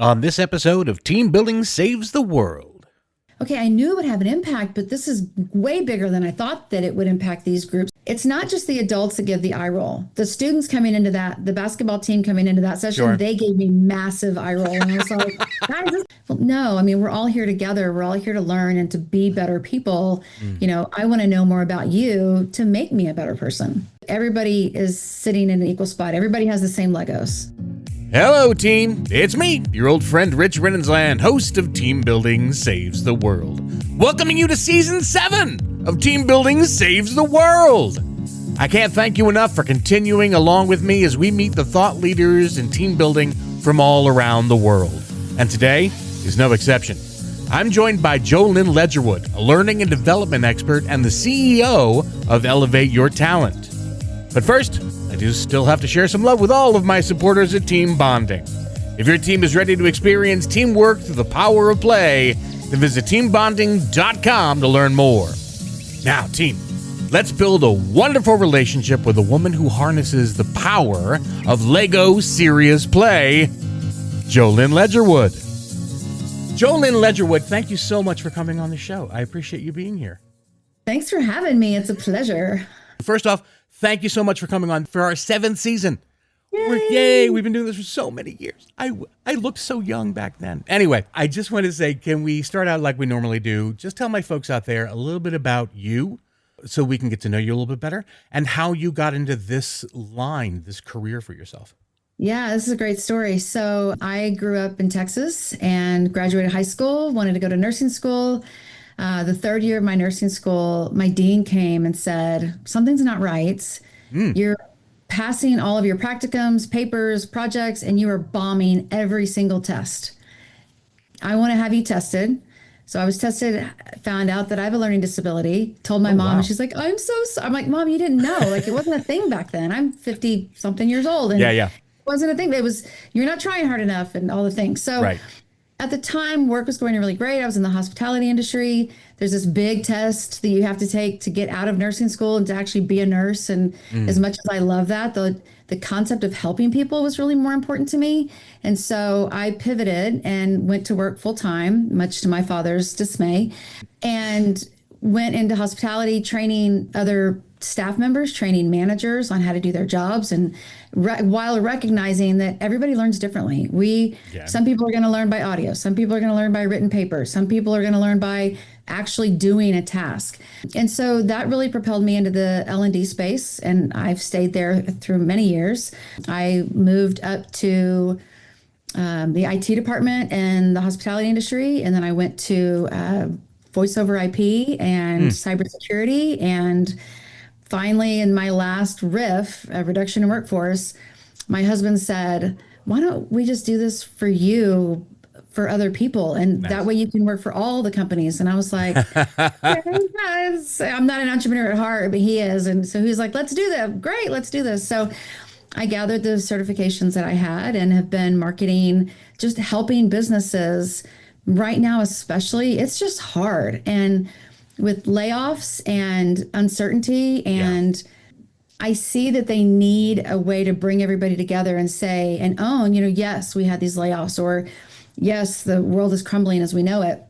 on this episode of Team Building Saves the World. Okay, I knew it would have an impact, but this is way bigger than I thought that it would impact these groups. It's not just the adults that give the eye roll. The students coming into that, the basketball team coming into that session, Sure. They gave me massive eye roll. And I was like, guys, well, no, I mean, we're all here together. We're all here to learn and to be better people. You know, I want to know more about you to make me a better person. Everybody is sitting in an equal spot. Everybody has the same Legos. Hello, team. It's me, your old friend Rich Rinnensland, host of Team Building Saves the World. Welcoming you to Season 7 of Team Building Saves the World. I can't thank you enough for continuing along with me as we meet the thought leaders in team building from all around the world. And today is no exception. I'm joined by Jolynn Ledgerwood, a learning and development expert and the CEO of Elevate Your Talent. But first, I do still have to share some love with all of my supporters at Team Bonding. If your team is ready to experience teamwork through the power of play, then visit teambonding.com to learn more. Now, team, let's build a wonderful relationship with a woman who harnesses the power of Lego serious play, Jolynn Ledgerwood. Jolynn Ledgerwood, thank you so much for coming on the show. I appreciate you being here. Thanks for having me. It's a pleasure. First off, thank you so much for coming on for our 7th season. Yay! We've been doing this for so many years. I looked so young back then. Anyway, I just want to say, can we start out like we normally do? Just tell my folks out there a little bit about you so we can get to know you a little bit better and how you got into this line, this career for yourself. Yeah, this is a great story. So I grew up in Texas and graduated high school, wanted to go to nursing school. The third year of my nursing school, my dean came and said, something's not right. You're passing all of your practicums, papers, projects, and you are bombing every single test. I want to have you tested. So I was tested, found out that I have a learning disability, told my mom, wow. and she's like, I'm so sorry. I'm like, Mom, you didn't know. Like, it wasn't a thing back then. I'm 50 something years old. And Yeah. it wasn't a thing. It was, you're not trying hard enough and all the things. So Right. at the time, work was going really great. I was in the hospitality industry. There's this big test that you have to take to get out of nursing school and to actually be a nurse. And as much as I love that, the concept of helping people was really more important to me. And so I pivoted and went to work full time, much to my father's dismay, and went into hospitality, training other staff members, training managers on how to do their jobs, and while recognizing that everybody learns differently. Some people are going to learn by audio, some people are going to learn by written paper, some people are going to learn by actually doing a task. And so that really propelled me into the L&D space, and I've stayed there through many years. I moved up to the IT department in the hospitality industry, and then I went to voice over IP and cybersecurity, and finally, in my last RIF, a reduction in workforce, my husband said, why don't we just do this for you, for other people? And that way you can work for all the companies. And I was like, I'm not an entrepreneur at heart, but he is. And so he was like, let's do that. Great, let's do this. So I gathered the certifications that I had and have been marketing, just helping businesses right now, especially. It's just hard. And with layoffs and uncertainty, and I see that they need a way to bring everybody together and say and own, yes, we had these layoffs, or yes, the world is crumbling as we know it.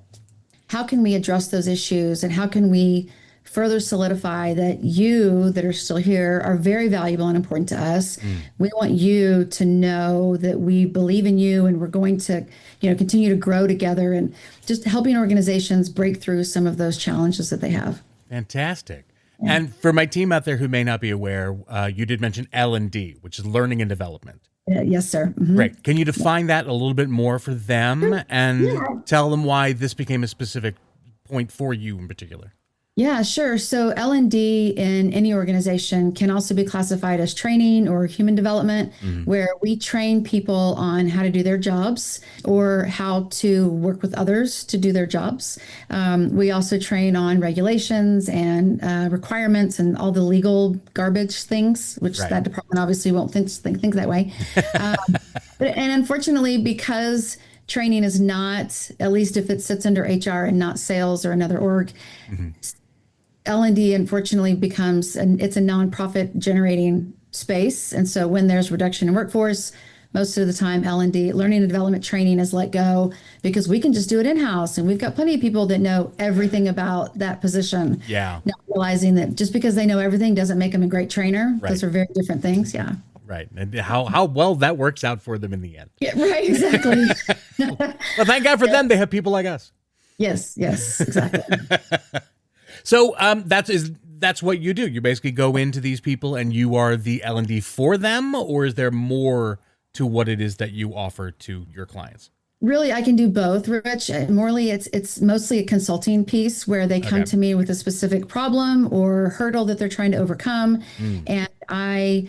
How can we address those issues, and how can we further solidify that you that are still here are very valuable and important to us? We want you to know that we believe in you, and we're going to continue to grow together, and just helping organizations break through some of those challenges that they have. Fantastic. And for my team out there who may not be aware, you did mention L&D, which is learning and development. Yes, sir. Mm-hmm. Great. Can you define that a little bit more for them and tell them why this became a specific point for you in particular? Yeah, sure. So L&D in any organization can also be classified as training or human development, where we train people on how to do their jobs or how to work with others to do their jobs. We also train on regulations and requirements and all the legal garbage things, which that department obviously won't think that way. And unfortunately, because training is not, at least if it sits under HR and not sales or another org, L&D unfortunately becomes, it's a nonprofit generating space. And so when there's reduction in workforce, most of the time L&D, learning and development training, is let go because we can just do it in-house. And we've got plenty of people that know everything about that position. Yeah. Not realizing that just because they know everything doesn't make them a great trainer. Right. Those are very different things. Yeah. Right. And how well that works out for them in the end. Yeah, right. Exactly. Well, thank God for them. They have people like us. Yes. Yes, exactly. So that's what you do. You basically go into these people and you are the L&D for them, or is there more to what it is that you offer to your clients? Really, I can do both, Rich. Morley, it's mostly a consulting piece where they come to me with a specific problem or hurdle that they're trying to overcome. And I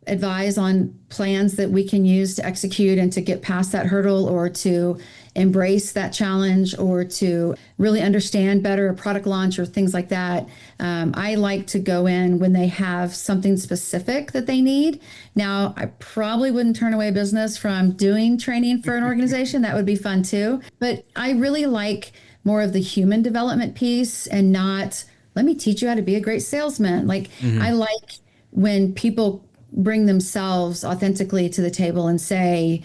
advise on plans that we can use to execute and to get past that hurdle, or to embrace that challenge, or to really understand better a product launch or things like that. I like to go in when they have something specific that they need. Now, I probably wouldn't turn away business from doing training for an organization. That would be fun too. But I really like more of the human development piece, and not, let me teach you how to be a great salesman. Like, I like when people bring themselves authentically to the table and say,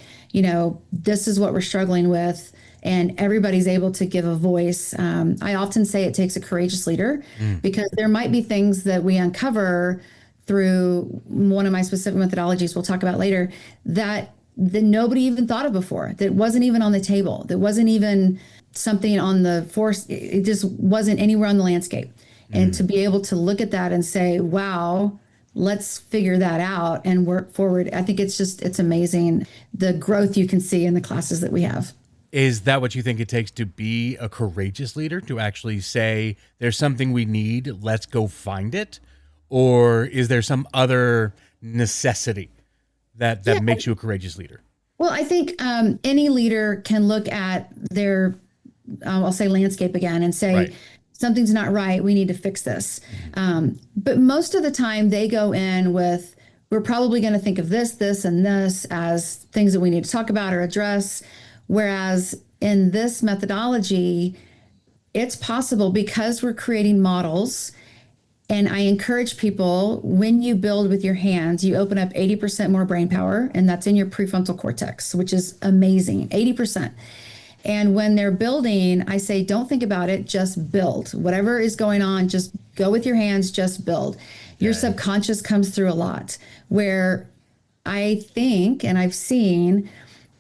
this is what we're struggling with, and everybody's able to give a voice. I often say it takes a courageous leader, because there might be things that we uncover through one of my specific methodologies we'll talk about later that nobody even thought of before, that wasn't even on the table, that wasn't even something on the force. It just wasn't anywhere on the landscape. And to be able to look at that and say, wow, let's figure that out and work forward. I think it's amazing the growth you can see in the classes that we have. Is that what you think it takes to be a courageous leader, to actually say there's something we need, let's go find it? Or is there some other necessity that makes you a courageous leader? Well, I think any leader can look at their, I'll say landscape again, and say, something's not right, we need to fix this. But most of the time they go in with, we're probably going to think of this, this, and this as things that we need to talk about or address. Whereas in this methodology, it's possible, because we're creating models. And I encourage people, when you build with your hands, you open up 80% more brain power, and that's in your prefrontal cortex, which is amazing, 80%. And when they're building, I say, don't think about it, just build. Whatever is going on, just go with your hands, just build. Your subconscious comes through a lot, where I think, and I've seen,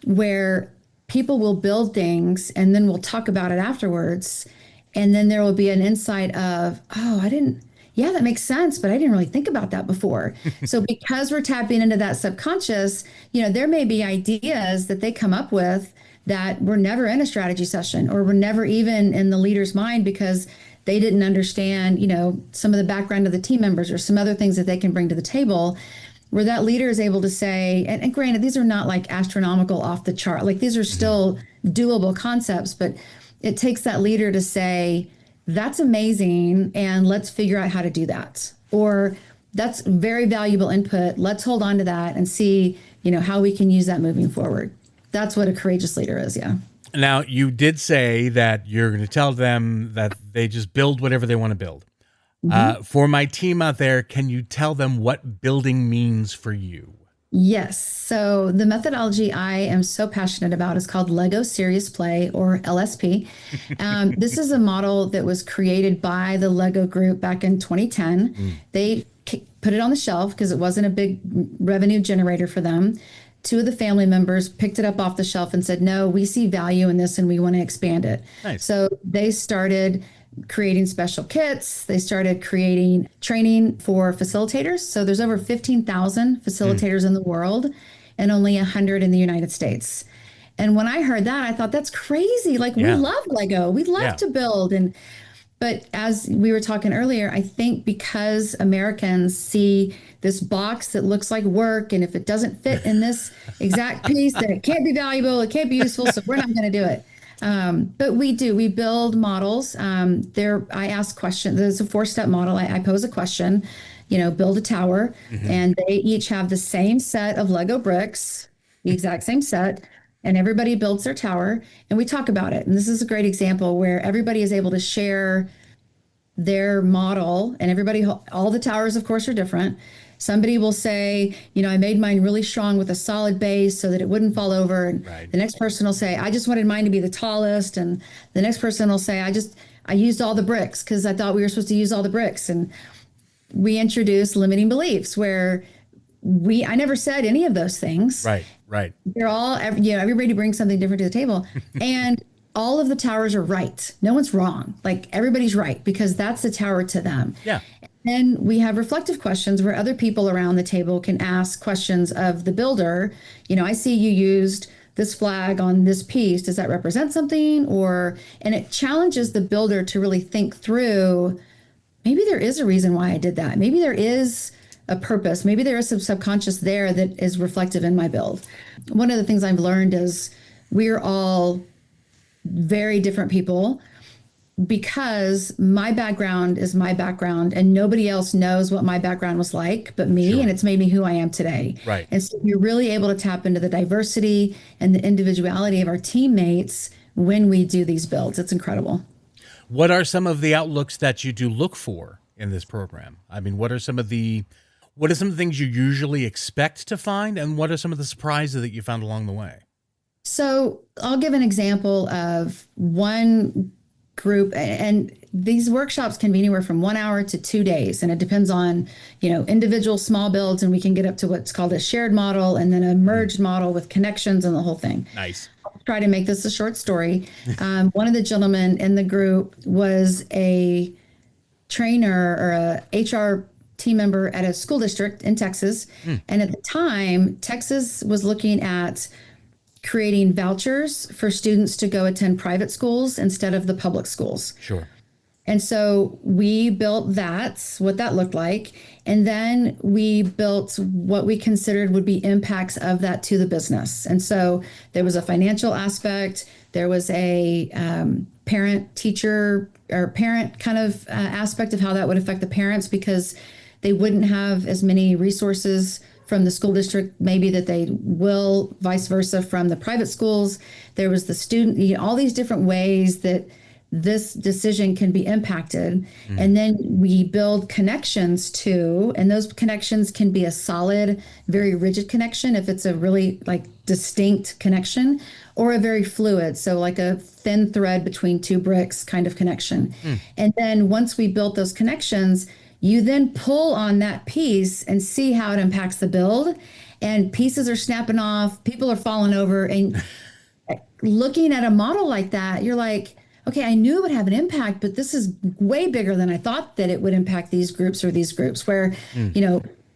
where people will build things and then we'll talk about it afterwards. And then there will be an insight of, that makes sense, but I didn't really think about that before. So because we're tapping into that subconscious, there may be ideas that they come up with that were never in a strategy session, or were never even in the leader's mind, because they didn't understand, some of the background of the team members or some other things that they can bring to the table, where that leader is able to say, and granted, these are not like astronomical off the chart, like these are still doable concepts, but it takes that leader to say, that's amazing, and let's figure out how to do that. Or that's very valuable input. Let's hold on to that and see, how we can use that moving forward. That's what a courageous leader is. Yeah. Now, you did say that you're going to tell them that they just build whatever they want to build. For my team out there, can you tell them what building means for you? Yes. So the methodology I am so passionate about is called Lego Serious Play, or LSP. This is a model that was created by the Lego group back in 2010. They put it on the shelf because it wasn't a big revenue generator for them. Two of the family members picked it up off the shelf and said, no, we see value in this and we want to expand it. Nice. So they started creating special kits. They started creating training for facilitators. So there's over 15,000 facilitators in the world, and only 100 in the United States. And when I heard that, I thought, that's crazy. Like, we love Lego. We love to build. But as we were talking earlier, I think because Americans see this box that looks like work, and if it doesn't fit in this exact piece, then it can't be valuable, it can't be useful, so we're not going to do it. But we build models. I ask questions. There's a 4-step model. I pose a question, build a tower, and they each have the same set of Lego bricks, the exact same set. And everybody builds their tower, and we talk about it. And this is a great example where everybody is able to share their model, and all the towers, of course, are different. Somebody will say, I made mine really strong with a solid base so that it wouldn't fall over. And Right. the next person will say, I just wanted mine to be the tallest. And the next person will say, I used all the bricks because I thought we were supposed to use all the bricks. And we introduced limiting beliefs where I never said any of those things. Right. Right. They're all, everybody brings something different to the table. And all of the towers are right. No one's wrong. Like everybody's right because that's the tower to them. Yeah. And we have reflective questions where other people around the table can ask questions of the builder. I see you used this flag on this piece. Does that represent something? And it challenges the builder to really think through, maybe there is a reason why I did that. Maybe there is a purpose. Maybe there is some subconscious there that is reflective in my build. One of the things I've learned is we're all very different people because my background is my background and nobody else knows what my background was like but me. Sure. And it's made me who I am today. Right. And so you're really able to tap into the diversity and the individuality of our teammates when we do these builds. It's incredible. What are some of the outlooks that you do look for in this program? I mean, what are some of the things you usually expect to find, and what are some of the surprises that you found along the way? So I'll give an example of one group, and these workshops can be anywhere from 1 hour to 2 days, and it depends on individual small builds, and we can get up to what's called a shared model and then a merged model with connections and the whole thing. Nice. I'll try to make this a short story. One of the gentlemen in the group was a trainer or a HR team member at a school district in Texas, and at the time Texas was looking at creating vouchers for students to go attend private schools instead of the public schools. Sure. And so we built what that looked like. And then we built what we considered would be impacts of that to the business. And so there was a financial aspect. There was a parent teacher or parent kind of aspect of how that would affect the parents because they wouldn't have as many resources from the school district, maybe that they will, vice versa from the private schools. There was the student, all these different ways that this decision can be impacted. And then we build connections too, and those connections can be a solid, very rigid connection if it's a really like distinct connection, or a very fluid, so like a thin thread between two bricks kind of connection. And then once we built those connections, you then pull on that piece and see how it impacts the build, and pieces are snapping off, people are falling over, and looking at a model like that, you're like, okay, I knew it would have an impact, but this is way bigger than I thought that it would impact these groups where,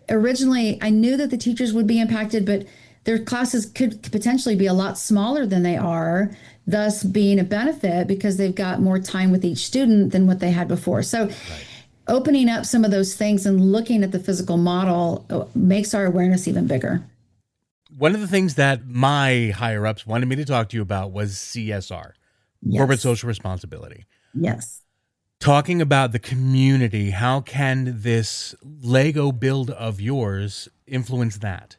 originally I knew that the teachers would be impacted, but their classes could potentially be a lot smaller than they are, thus being a benefit because they've got more time with each student than what they had before. So opening up some of those things and looking at the physical model makes our awareness even bigger. One of the things that my higher ups wanted me to talk to you about was CSR, Yes. corporate social responsibility. Yes. Talking about the community, how can this Lego build of yours influence that?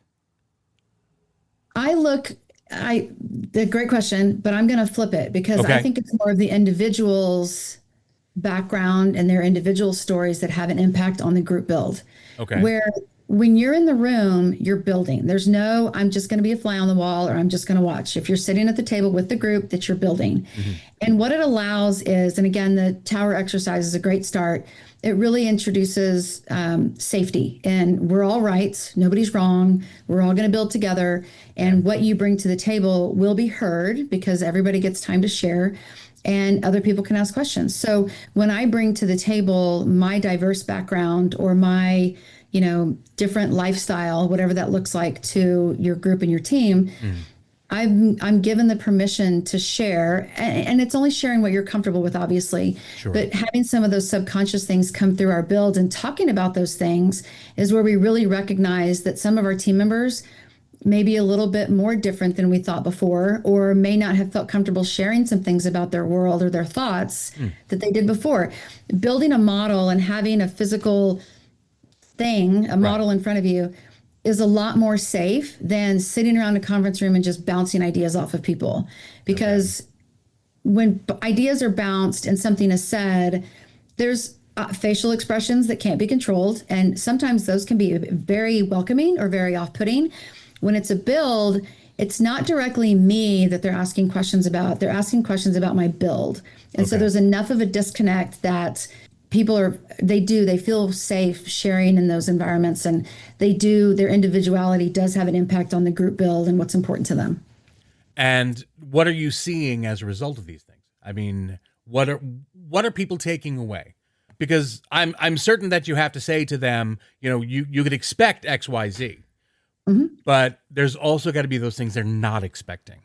Great question, but I'm going to flip it because I think it's more of the individual's background and their individual stories that have an impact on the group build. Okay. Where when you're in the room, you're building. There's no, I'm just going to be a fly on the wall or I'm just going to watch. If you're sitting at the table with the group, that you're building. And what it allows is, and again, the tower exercise is a great start. It really introduces safety, and we're all right. Nobody's wrong. We're all going to build together. And what you bring to the table will be heard because everybody gets time to share. And other people can ask questions. So when I bring to the table my diverse background or my, different lifestyle, whatever that looks like to your group and your team, I'm given the permission to share. And it's only sharing what you're comfortable with, obviously. Sure. But having some of those subconscious things come through our build and talking about those things is where we really recognize that some of our team members may be a little bit more different than we thought before, or may not have felt comfortable sharing some things about their world or their thoughts that they did before. Building a model and having a physical thing, a model in front of you, is a lot more safe than sitting around a conference room and just bouncing ideas off of people. Because when ideas are bounced and something is said, there's facial expressions that can't be controlled. And sometimes those can be very welcoming or very off-putting. When it's a build, it's not directly me that they're asking questions about. They're asking questions about my build. And so there's enough of a disconnect that they feel safe sharing in those environments, and their individuality does have an impact on the group build and what's important to them. And what are you seeing as a result of these things? I mean, what are people taking away? Because I'm certain that you have to say to them, you could expect X, Y, Z, but there's also got to be those things they're not expecting.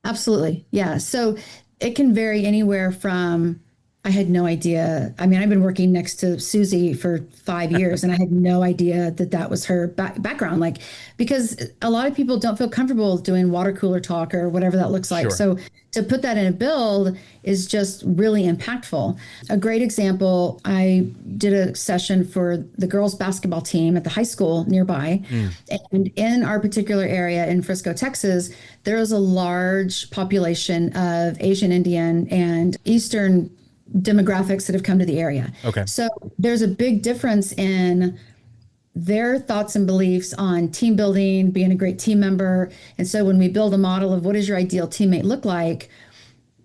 Absolutely. Yeah. So it can vary anywhere from, I had no idea. I mean, I've been working next to Susie for 5 years and I had no idea that was her background. Like, because a lot of people don't feel comfortable doing water cooler talk or whatever that looks like. Sure. So to put that in a build is just really impactful. A great example, I did a session for the girls basketball team at the high school nearby. And in our particular area in Frisco, Texas, there is a large population of Asian, Indian, and Eastern demographics that have come to the area. Okay. So there's a big difference in their thoughts and beliefs on team building, being a great team member. And so when we build a model of what does your ideal teammate look like,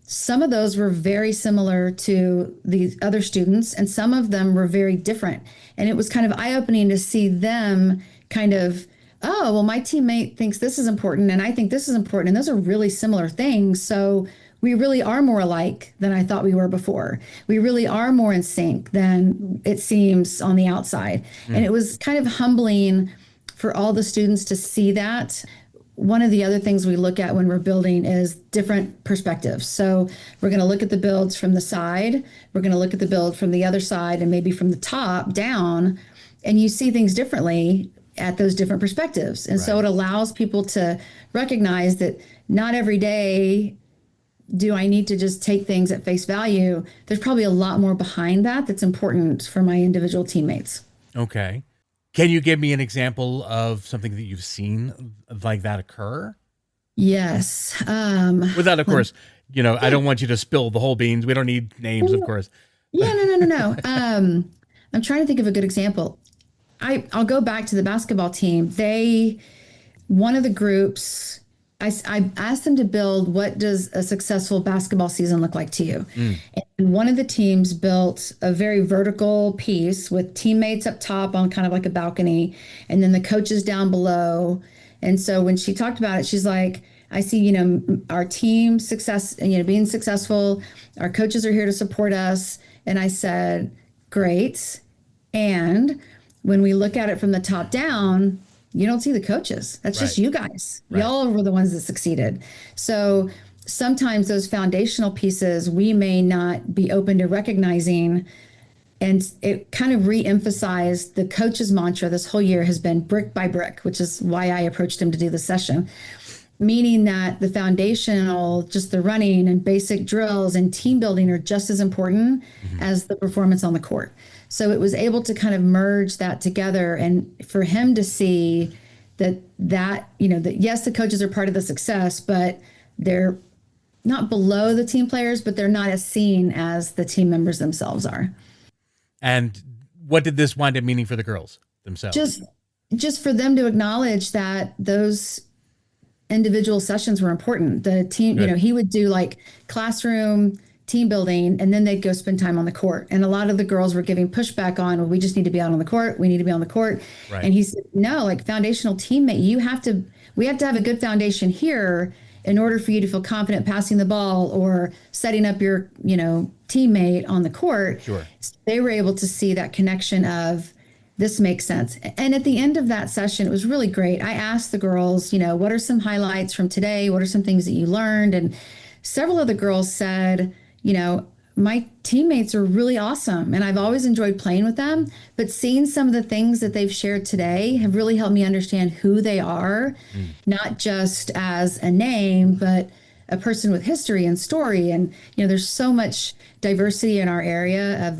some of those were very similar to the other students, and some of them were very different. And it was kind of eye-opening to see them kind of, oh, well, my teammate thinks this is important, and I think this is important, and those are really similar things. So we really are more alike than I thought we were before. We really are more in sync than it seems on the outside. And it was kind of humbling for all the students to see that. One of the other things we look at when we're building is different perspectives. So we're going to look at the builds from the side, we're going to look at the build from the other side, and maybe from the top down, and you see things differently at those different perspectives. And so it allows people to recognize that not every day do I need to just take things at face value. There's probably a lot more behind that that's important for my individual teammates. Okay. Can you give me an example of something that you've seen like that occur? Yes. Without, of course, I don't want you to spill the whole beans. We don't need names, of course. Yeah, no. I'm trying to think of a good example. I'll go back to the basketball team. One of the groups, I asked them to build, what does a successful basketball season look like to you? And one of the teams built a very vertical piece with teammates up top on kind of like a balcony, and then the coaches down below. And so when she talked about it, she's like, I see, our team success, being successful. Our coaches are here to support us. And I said, great. And when we look at it from the top down, you don't see the coaches. That's just you guys. Y'all were the ones that succeeded. So sometimes those foundational pieces we may not be open to recognizing. And it kind of re-emphasized the coach's mantra this whole year has been brick by brick, which is why I approached him to do the session. Meaning that the foundational, just the running and basic drills and team building are just as important as the performance on the court. So it was able to kind of merge that together, and for him to see that yes, the coaches are part of the success, but they're not below the team players, but they're not as seen as the team members themselves are. And what did this wind up meaning for the girls themselves? Just for them to acknowledge that those individual sessions were important. The team, he would do like classroom team building, and then they'd go spend time on the court. And a lot of the girls were giving pushback on, well, we just need to be out on the court. We need to be on the court. Right. And he said, no, like foundational teammate, we have to have a good foundation here in order for you to feel confident passing the ball or setting up your, teammate on the court. Sure. So they were able to see that connection of, this makes sense. And at the end of that session, it was really great. I asked the girls, what are some highlights from today? What are some things that you learned? And several of the girls said, my teammates are really awesome and I've always enjoyed playing with them, but seeing some of the things that they've shared today have really helped me understand who they are, not just as a name, but a person with history and story. And, there's so much diversity in our area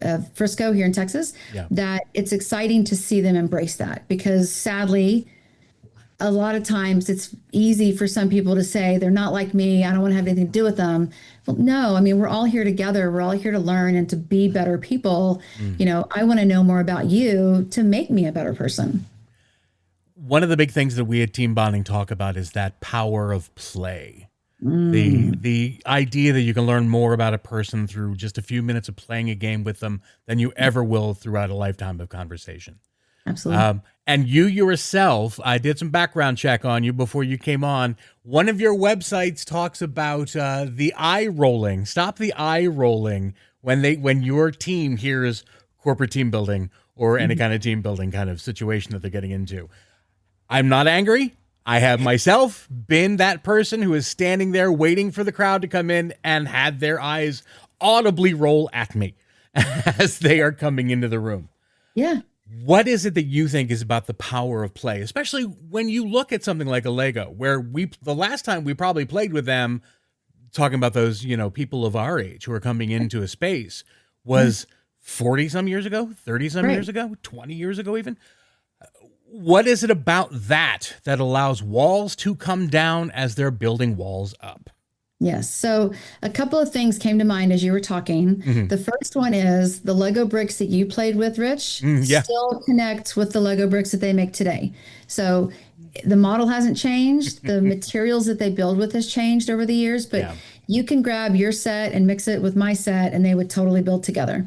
of Frisco here in Texas that it's exciting to see them embrace that, because sadly, a lot of times it's easy for some people to say they're not like me. I don't want to have anything to do with them. Well, no, I mean, we're all here together. We're all here to learn and to be better people. Mm. I want to know more about you to make me a better person. One of the big things that we at Team Bonding talk about is that power of play. The idea that you can learn more about a person through just a few minutes of playing a game with them than you ever will throughout a lifetime of conversation. Absolutely. And you yourself, I did some background check on you before you came on. One of your websites talks about the eye rolling. Stop the eye rolling when your team hears corporate team building or any kind of team building kind of situation that they're getting into. I'm not angry. I have myself been that person who is standing there waiting for the crowd to come in and had their eyes audibly roll at me as they are coming into the room. Yeah. What is it that you think is about the power of play, especially when you look at something like a Lego, where the last time we probably played with them, talking about those, people of our age who are coming into a space, was 40 some years ago, 30 some years ago, 20 years ago even. What is it about that allows walls to come down as they're building walls up? Yes. So a couple of things came to mind as you were talking. Mm-hmm. The first one is the Lego bricks that you played with, Rich, still connect with the Lego bricks that they make today. So the model hasn't changed. The materials that they build with has changed over the years, but you can grab your set and mix it with my set and they would totally build together,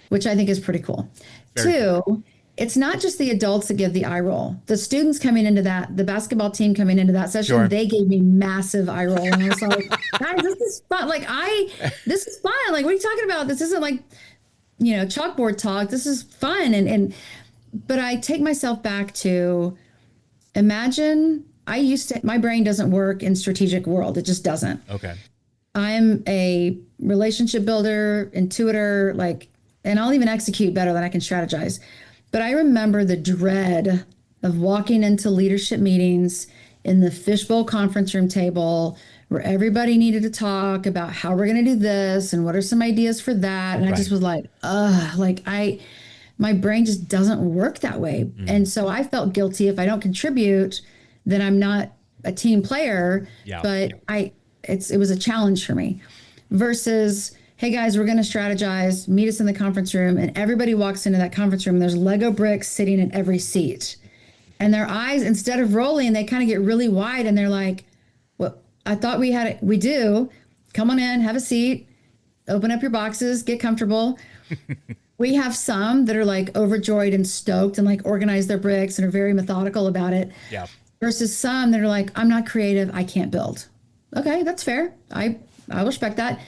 which I think is pretty cool. Two, it's not just the adults that give the eye roll. The students coming into the basketball team coming into that session, they gave me massive eye roll. And I was like, guys, this is fun. This is fun. Like, what are you talking about? This isn't like, chalkboard talk. This is fun. But I take myself back to imagine my brain doesn't work in strategic world. It just doesn't. Okay. I'm a relationship builder, intuitor, and I'll even execute better than I can strategize. But I remember the dread of walking into leadership meetings in the fishbowl conference room table where everybody needed to talk about how we're going to do this and what are some ideas for that. And I just was like, my brain just doesn't work that way. And so I felt guilty if I don't contribute, then I'm not a team player. But it was a challenge for me versus, hey guys, we're going to strategize, meet us in the conference room. And everybody walks into that conference room and there's Lego bricks sitting in every seat. And their eyes, instead of rolling, they kind of get really wide and they're like, well, I thought we had it. We do. Come on in, have a seat, open up your boxes, get comfortable. We have some that are overjoyed and stoked and organize their bricks and are very methodical about it. Yeah. Versus some that are like, I'm not creative, I can't build. Okay, that's fair. I respect that.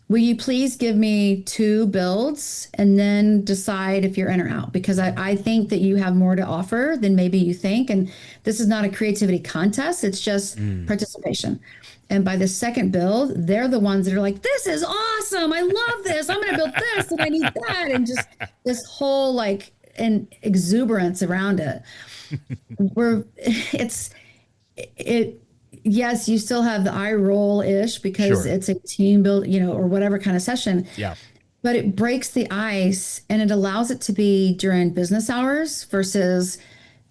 Will you please give me 2 builds and then decide if you're in or out? Because I think that you have more to offer than maybe you think. And this is not a creativity contest. It's just participation. And by the second build, they're the ones that are like, this is awesome. I love this. I'm going to build this and I need that. And just this whole an exuberance around it. Yes, you still have the eye roll-ish because it's a team build, or whatever kind of session. Yeah. But it breaks the ice and it allows it to be during business hours versus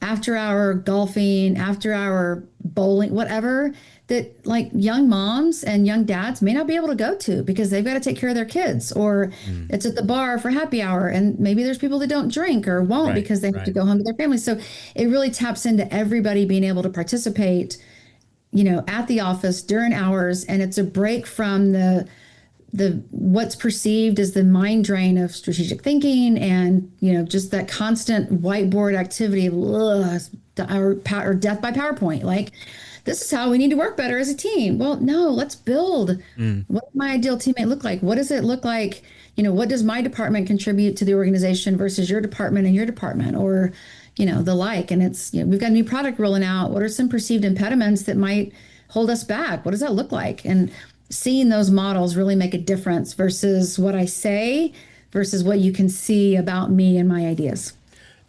after hour golfing, after hour bowling, whatever that young moms and young dads may not be able to go to because they've got to take care of their kids or it's at the bar for happy hour. And maybe there's people that don't drink or won't because they have to go home to their families. So it really taps into everybody being able to participate at the office during hours. And it's a break from the what's perceived as the mind drain of strategic thinking and, just that constant whiteboard activity of or death by PowerPoint. This is how we need to work better as a team. Well, no, let's build. What does my ideal teammate look like? What does it look like? What does my department contribute to the organization versus your department and your department or the like. And it's, we've got a new product rolling out. What are some perceived impediments that might hold us back? What does that look like? And seeing those models really make a difference versus what I say versus what you can see about me and my ideas.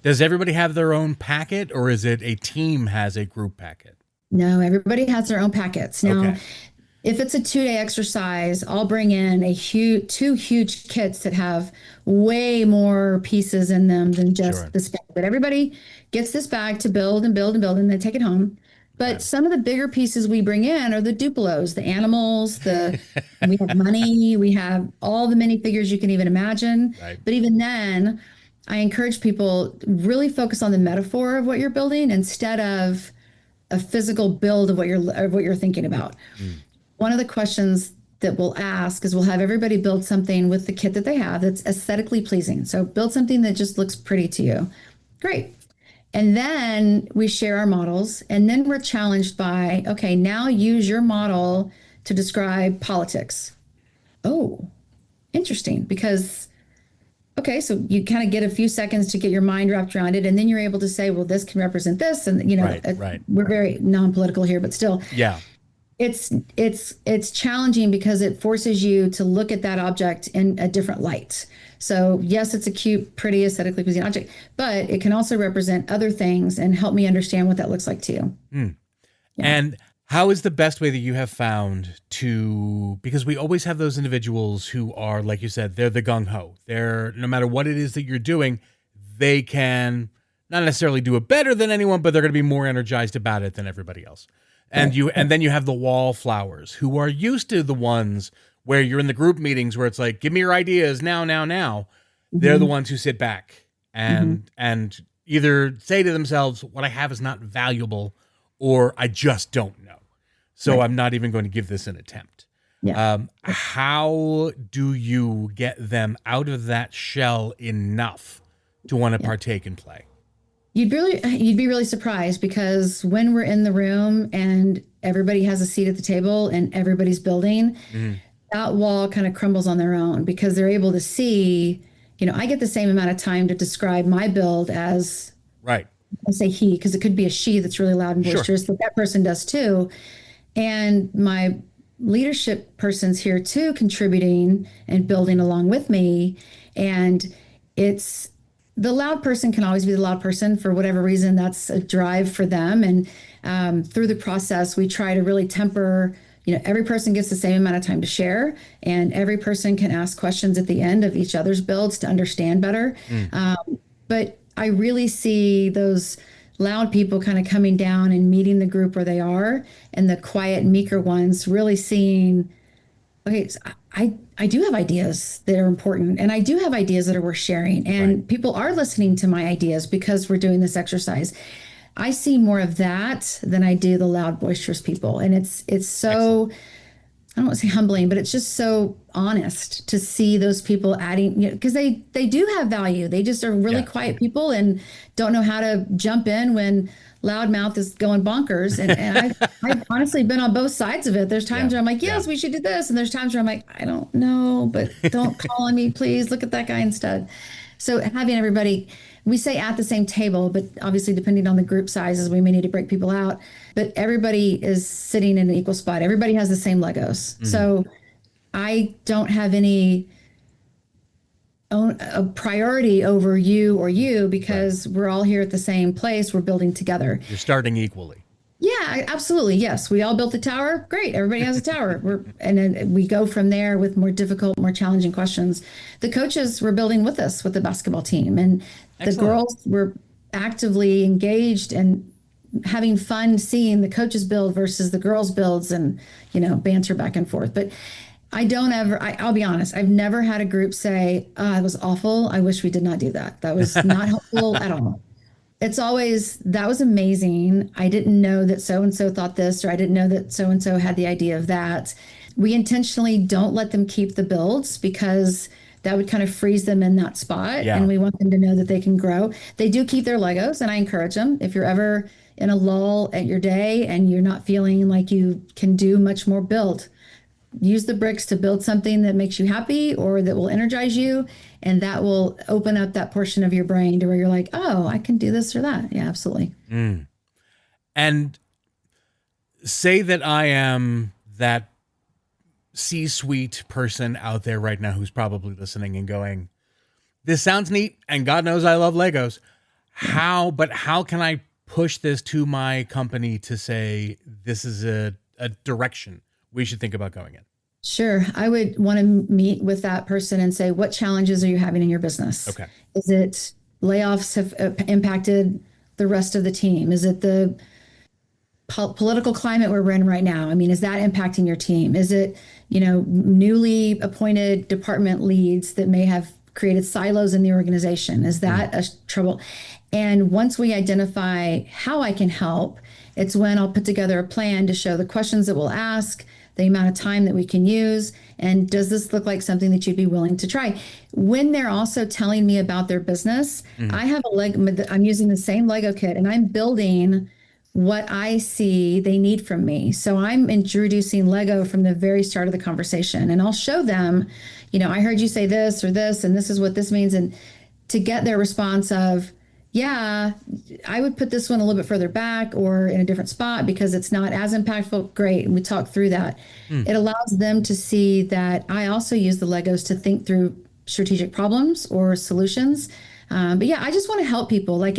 Does everybody have their own packet or is it a team has a group packet? No, everybody has their own packets. Now, if it's a 2-day exercise, I'll bring in 2 huge kits that have way more pieces in them than just this bag. But everybody gets this bag to build and build and build, and they take it home. But some of the bigger pieces we bring in are the Dupelos, the animals, we have money, we have all the minifigures you can even imagine. Right. But even then, I encourage people really focus on the metaphor of what you're building instead of a physical build of what you're thinking about. One of the questions that we'll ask is we'll have everybody build something with the kit that they have that's aesthetically pleasing. So build something that just looks pretty to you. Great. And then we share our models, and then we're challenged by, okay, now use your model to describe politics. Oh, interesting. Because, okay, so you kind of get a few seconds to get your mind wrapped around it, and then you're able to say, well, this can represent this. And, Right. We're very non-political here, but still. Yeah. It's challenging because it forces you to look at that object in a different light. So yes, it's a cute, pretty, aesthetically pleasing object, but it can also represent other things and help me understand what that looks like too. Yeah. And how is the best way that you have found because we always have those individuals who are, like you said, they're the gung-ho. They're, no matter what it is that you're doing, they can not necessarily do it better than anyone, but they're going to be more energized about it than everybody else. And then you have the wallflowers who are used to the ones where you're in the group meetings where it's like, give me your ideas now. Mm-hmm. They're the ones who sit back and either say to themselves, what I have is not valuable, or I just don't know. So I'm not even going to give this an attempt. Yeah. How do you get them out of that shell enough to want to partake and play? You'd be really surprised, because when we're in the room and everybody has a seat at the table and everybody's building, that wall kind of crumbles on their own, because they're able to see, I get the same amount of time to describe my build as, right. I say he, because it could be a she that's really loud and boisterous, but that person does too. And my leadership person's here too, contributing and building along with me. And the loud person can always be the loud person for whatever reason. That's a drive for them. And through the process, we try to really temper, every person gets the same amount of time to share, and every person can ask questions at the end of each other's builds to understand better. But I really see those loud people kind of coming down and meeting the group where they are, and the quiet, meeker ones really seeing, okay, so I do have ideas that are important, and I do have ideas that are worth sharing, and people are listening to my ideas because we're doing this exercise. I see more of that than I do the loud, boisterous people. And it's so, I don't want to say humbling, but it's just so honest to see those people adding, because they do have value. They just are really quiet people and don't know how to jump in when loudmouth is going bonkers. And I've honestly been on both sides of it. There's times where I'm like, yes, we should do this. And there's times where I'm like, I don't know, but don't call on me, please. Look at that guy instead. So having everybody, we say at the same table, but obviously depending on the group sizes, we may need to break people out. But everybody is sitting in an equal spot. Everybody has the same Legos. So I don't have any a priority over you or you, because we're all here at the same place. We're building together. You're starting equally. Yeah, absolutely. Yes. We all built a tower. Great. Everybody has a tower. And then we go from there with more difficult, more challenging questions. The coaches were building with us with the basketball team, and the girls were actively engaged and having fun seeing the coaches build versus the girls builds, and, banter back and forth. But I'll be honest, I've never had a group say, oh, it was awful. I wish we did not do that. That was not helpful at all. It's always, that was amazing. I didn't know that so-and-so thought this, or I didn't know that so-and-so had the idea of that. We intentionally don't let them keep the builds, because that would kind of freeze them in that spot. And we want them to know that they can grow. They do keep their Legos, and I encourage them. If you're ever in a lull at your day and you're not feeling like you can do much more, use the bricks to build something that makes you happy or that will energize you. And that will open up that portion of your brain to where you're like, oh, I can do this or that. Yeah, absolutely. And say that I am that C-suite person out there right now who's probably listening and going, this sounds neat, and God knows I love Legos. How can I push this to my company to say, this is a direction we should think about going in? Sure. I would want to meet with that person and say, what challenges are you having in your business? Okay. Is it layoffs have impacted the rest of the team? Is it the political climate we're in right now. I mean, is that impacting your team? Is it, newly appointed department leads that may have created silos in the organization? Is that a trouble? And once we identify how I can help, it's when I'll put together a plan to show the questions that we'll ask, the amount of time that we can use, and does this look like something that you'd be willing to try? When they're also telling me about their business, I have I'm using the same Lego kit, and I'm building what I see they need from me. So I'm introducing Lego from the very start of the conversation, and I'll show them, I heard you say this or this, and this is what this means. And to get their response of, yeah, I would put this one a little bit further back or in a different spot because it's not as impactful. Great. And we talk through that. It allows them to see that I also use the Legos to think through strategic problems or solutions. But yeah, I just want to help people. Like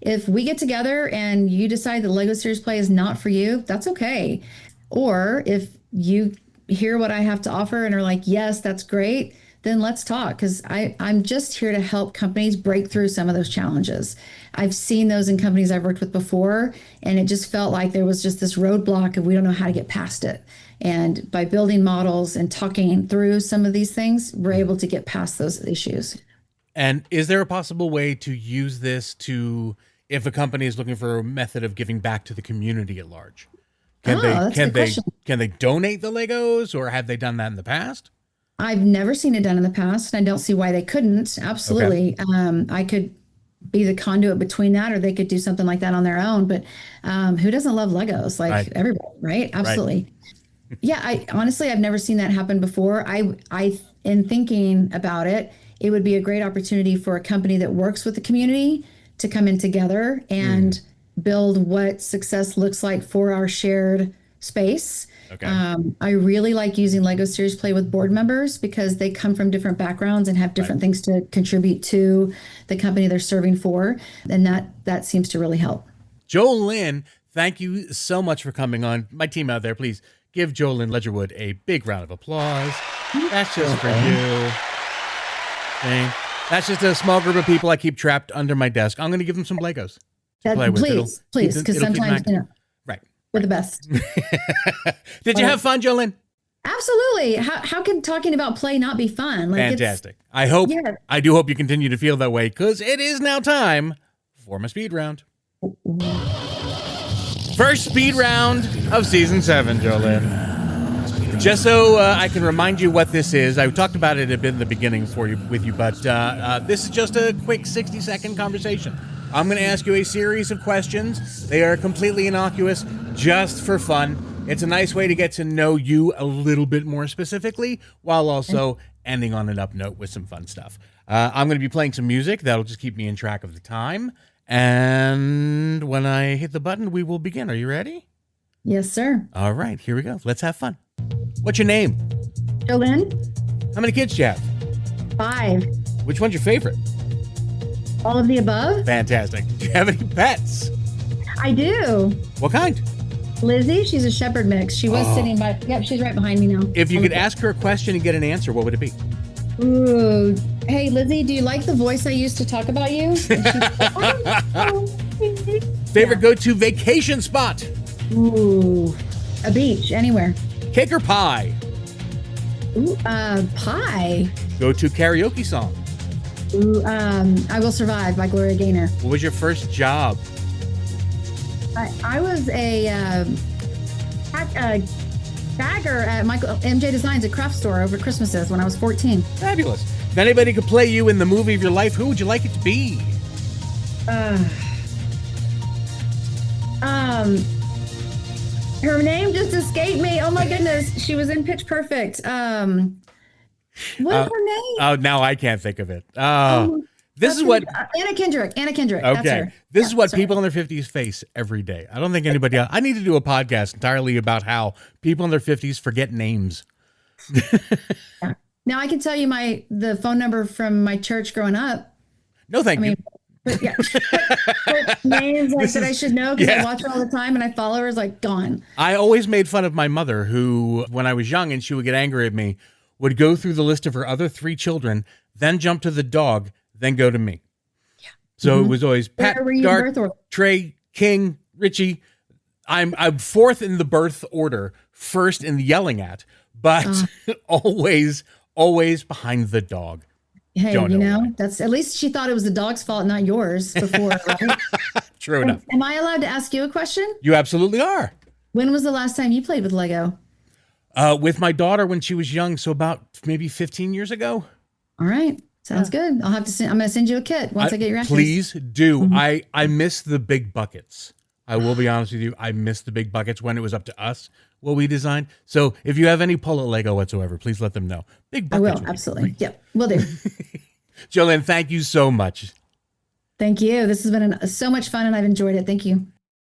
if we get together and you decide the Lego Series Play is not for you, that's okay. Or if you hear what I have to offer and are like, yes, that's great, then let's talk, because I'm just here to help companies break through some of those challenges. I've seen those in companies I've worked with before, and it just felt like there was just this roadblock and we don't know how to get past it. And by building models and talking through some of these things, we're able to get past those issues. And is there a possible way to use this if a company is looking for a method of giving back to the community at large? Can they donate the Legos, or have they done that in the past? I've never seen it done in the past, and I don't see why they couldn't. Absolutely. Okay. I could be the conduit between that, or they could do something like that on their own. But who doesn't love Legos? Like everybody, right? Absolutely. Right. Yeah, I've never seen that happen before. In thinking about it, it would be a great opportunity for a company that works with the community to come in together and build what success looks like for our shared space. Okay. I really like using Lego Series Play with board members because they come from different backgrounds and have different things to contribute to the company they're serving for. And that seems to really help. Jolynn, thank you so much for coming on. My team out there, please give Jolynn Ledgerwood a big round of applause. That's just for you. Okay. That's just a small group of people I keep trapped under my desk. I'm going to give them some Legos to play with. Please, because sometimes, right. We're the best. Did you have fun, Jolynn? Absolutely. How can talking about play not be fun? Fantastic. I do hope you continue to feel that way, because it is now time for my speed round. First speed round of season 7, Jolynn. Just so I can remind you what this is, I talked about it a bit in the beginning with you, but this is just a quick 60-second conversation. I'm going to ask you a series of questions. They are completely innocuous, just for fun. It's a nice way to get to know you a little bit more specifically, while also ending on an up note with some fun stuff. I'm going to be playing some music. That'll just keep me in track of the time. And when I hit the button, we will begin. Are you ready? Yes, sir. All right, here we go. Let's have fun. What's your name? Jolynn. How many kids do you have? 5. Which one's your favorite? All of the above. Fantastic. Do you have any pets? I do. What kind? Lizzie, she's a shepherd mix. She was sitting by, she's right behind me now. If you could ask her a question and get an answer, what would it be? Ooh. Hey, Lizzie, do you like the voice I used to talk about you? Favorite go-to vacation spot? Ooh, a beach, anywhere. Cake or pie? Ooh, pie. Go-to karaoke song? Ooh, I Will Survive by Gloria Gaynor. What was your first job? I was a bagger at Michael MJ Designs, a craft store over Christmases when I was 14. Fabulous. If anybody could play you in the movie of your life, who would you like it to be? Her name just escaped me. Oh my goodness. She was in Pitch Perfect. What is her name? Oh, now I can't think of it. This is what Anna Kendrick. Okay, that's her. This is what people in their 50s face every day. I don't think anybody else. I need to do a podcast entirely about how people in their 50s forget names. Yeah. Now I can tell you the phone number from my church growing up. No, thank you. But yeah, but names that I should know because I watch her all the time and I follow her is like gone. I always made fun of my mother, who, when I was young and she would get angry at me, would go through the list of her other 3 children, then jump to the dog, then go to me. Yeah. So it was always Pat, Dart, Trey, King, Richie. I'm fourth in the birth order, first in the yelling at, but always behind the dog. Hey, Don't know why. that's at least she thought it was the dog's fault, not yours before, right? True enough. Am I allowed to ask you a question? You absolutely are. When was the last time you played with Lego? With my daughter when she was young, so about maybe 15 years ago. All right. Sounds good. I'll have to I'm going to send you a kit once I get your answers. Please do. I miss the big buckets. I will be honest with you. I miss the big buckets when it was up to us what we designed. So if you have any pull at Lego whatsoever, please let them know. Big buckets. I will, absolutely. Yep, will do. Jolynn, thank you so much. Thank you. This has been so much fun and I've enjoyed it. Thank you.